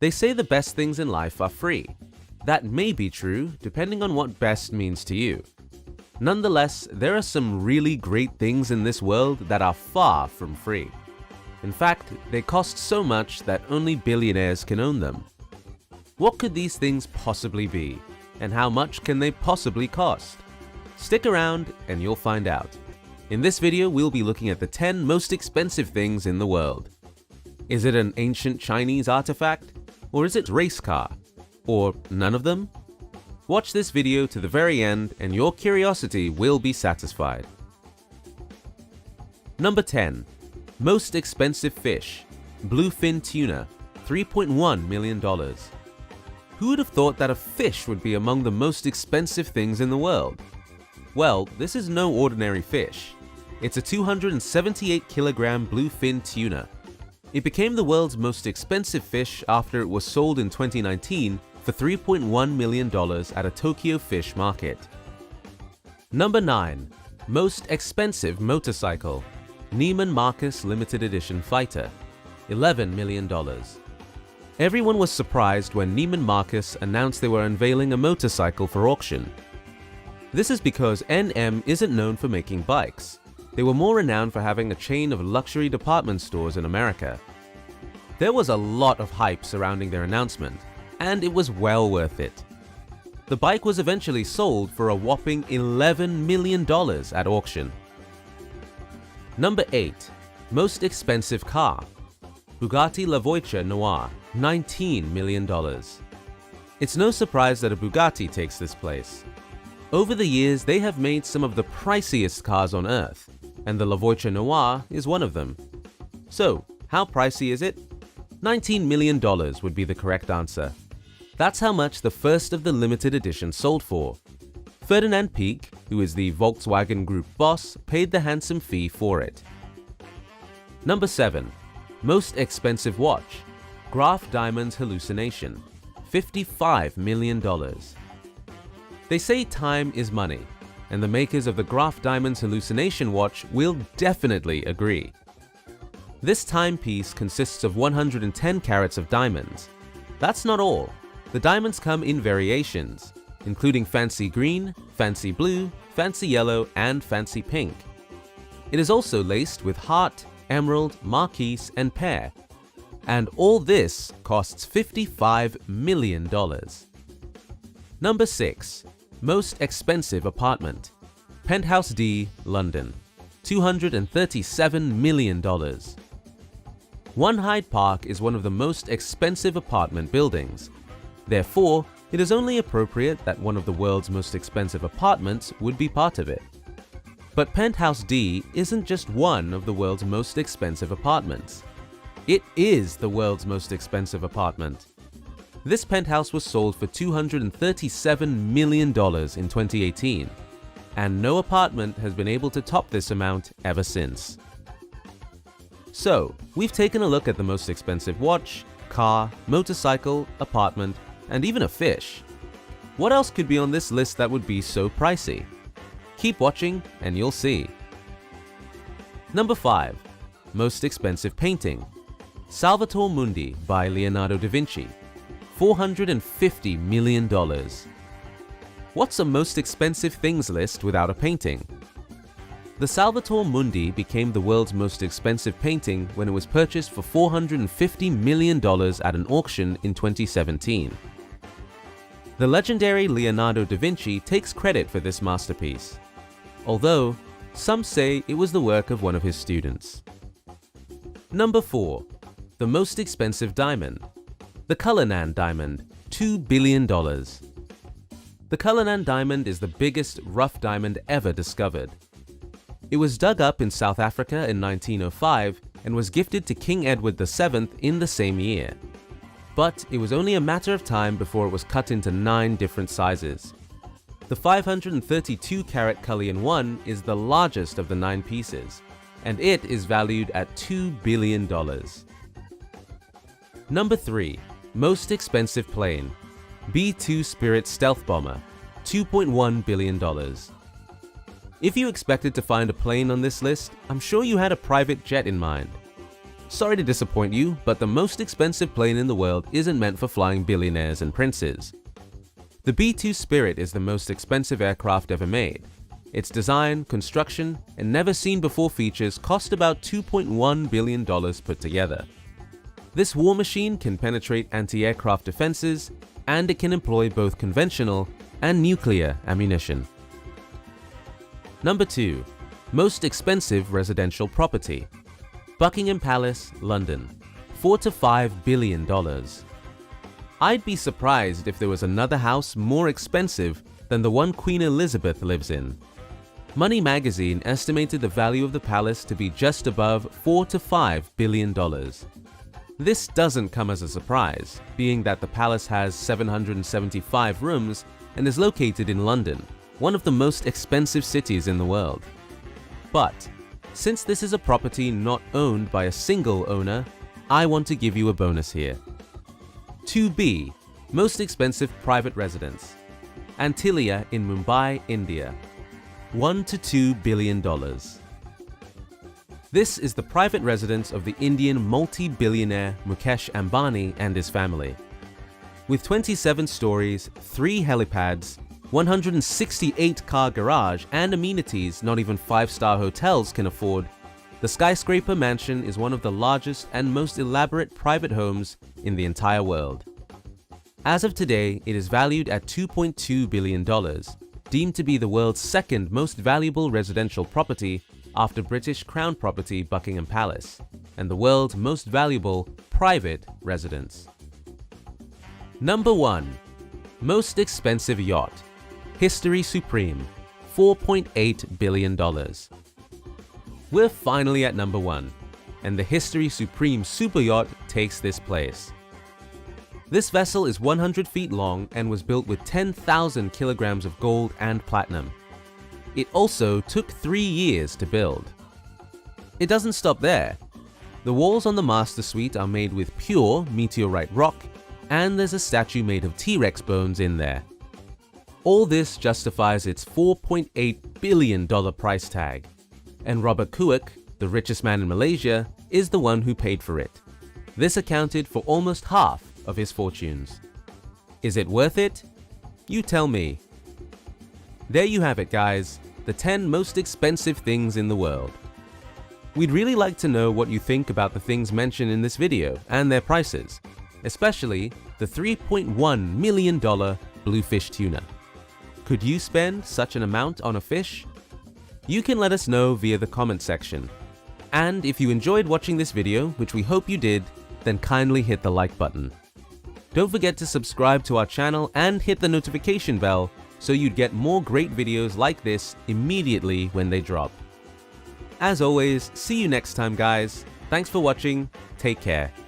They say the best things in life are free. That may be true, depending on what best means to you. Nonetheless, there are some really great things in this world that are far from free. In fact, they cost so much that only billionaires can own them. What could these things possibly be, and how much can they possibly cost? Stick around and you'll find out. In this video, we'll be looking at the 10 most expensive things in the world. Is it an ancient Chinese artifact? Or is it a race car? Or none of them? Watch this video to the very end and your curiosity will be satisfied. Number 10. Most expensive fish. Bluefin tuna, $3.1 million. Who would have thought that a fish would be among the most expensive things in the world? Well, this is no ordinary fish. It's a 278 kilogram bluefin tuna. It became the world's most expensive fish after it was sold in 2019 for $3.1 million at a Tokyo fish market. Number 9. Most expensive motorcycle. Neiman Marcus Limited Edition Fighter, $11 million. Everyone was surprised when Neiman Marcus announced they were unveiling a motorcycle for auction. This is because NM isn't known for making bikes. They were more renowned for having a chain of luxury department stores in America. There was a lot of hype surrounding their announcement, and it was well worth it. The bike was eventually sold for a whopping $11 million at auction. Number 8. Most expensive car. Bugatti La Voiture Noir, $19 million. It's no surprise that a Bugatti takes this place. Over the years, they have made some of the priciest cars on earth, and the La Voiture Noir is one of them. So, how pricey is it? $19 million would be the correct answer. That's how much the first of the limited edition sold for. Ferdinand Piech, who is the Volkswagen Group boss, paid the handsome fee for it. Number 7. Most expensive watch. Graf Diamond's Hallucination, $55 million. They say time is money, and the makers of the Graf Diamond's Hallucination watch will definitely agree. This timepiece consists of 110 carats of diamonds. That's not all. The diamonds come in variations, including fancy green, fancy blue, fancy yellow, and fancy pink. It is also laced with heart, emerald, marquise, and pear. And all this costs $55 million. Number 6. Most expensive apartment. Penthouse D, London, $237 million. One Hyde Park is one of the most expensive apartment buildings. Therefore, it is only appropriate that one of the world's most expensive apartments would be part of it. But Penthouse D isn't just one of the world's most expensive apartments. It is the world's most expensive apartment. This penthouse was sold for $237 million in 2018, and no apartment has been able to top this amount ever since. So, we've taken a look at the most expensive watch, car, motorcycle, apartment, and even a fish. What else could be on this list that would be so pricey? Keep watching and you'll see. Number 5. Most expensive painting. Salvator Mundi by Leonardo da Vinci, $450 million. What's a most expensive things list without a painting? The Salvator Mundi became the world's most expensive painting when it was purchased for $450 million at an auction in 2017. The legendary Leonardo da Vinci takes credit for this masterpiece, although some say it was the work of one of his students. Number 4. The most expensive diamond. The Cullinan Diamond, $2 billion. The Cullinan Diamond is the biggest rough diamond ever discovered. It was dug up in South Africa in 1905 and was gifted to King Edward VII in the same year. But it was only a matter of time before it was cut into 9 different sizes. The 532 carat Cullinan 1 is the largest of the 9 pieces, and it is valued at $2 billion. Number 3. Most expensive plane. B-2 Spirit Stealth Bomber, $2.1 billion. If you expected to find a plane on this list, I'm sure you had a private jet in mind. Sorry to disappoint you, but the most expensive plane in the world isn't meant for flying billionaires and princes. The B-2 Spirit is the most expensive aircraft ever made. Its design, construction, and never-seen-before features cost about $2.1 billion put together. This war machine can penetrate anti-aircraft defenses, and it can employ both conventional and nuclear ammunition. Number 2. Most expensive residential property. Buckingham Palace, London. $4 to $5 billion. I'd be surprised if there was another house more expensive than the one Queen Elizabeth lives in. Money magazine estimated the value of the palace to be just above $4 to $5 billion. This doesn't come as a surprise, being that the palace has 775 rooms and is located in London, one of the most expensive cities in the world. But since this is a property not owned by a single owner, I want to give you a bonus here. 2B. Most expensive private residence. Antilia in Mumbai, India. $1 to $2 billion. This is the private residence of the Indian multi-billionaire Mukesh Ambani and his family. With 27 stories, 3 helipads, 168-car garage, and amenities not even 5-star hotels can afford, the skyscraper mansion is one of the largest and most elaborate private homes in the entire world. As of today, it is valued at $2.2 billion, deemed to be the world's second most valuable residential property after British Crown property Buckingham Palace, and the world's most valuable private residence. Number 1. Most expensive yacht. History Supreme, $4.8 billion. We're finally at number 1, and the History Supreme super yacht takes this place. This vessel is 100 feet long and was built with 10,000 kilograms of gold and platinum. It also took 3 years to build. It doesn't stop there. The walls on the master suite are made with pure meteorite rock, and there's a statue made of T-Rex bones in there. All this justifies its $4.8 billion price tag, and Robert Kuok, the richest man in Malaysia, is the one who paid for it. This accounted for almost half of his fortunes. Is it worth it? You tell me. There you have it, guys, the 10 most expensive things in the world. We'd really like to know what you think about the things mentioned in this video and their prices, especially the $3.1 million bluefish tuna. Could you spend such an amount on a fish? You can let us know via the comment section. And if you enjoyed watching this video, which we hope you did, then kindly hit the like button. Don't forget to subscribe to our channel and hit the notification bell so you'd get more great videos like this immediately when they drop. As always, see you next time, guys. Thanks for watching. Take care.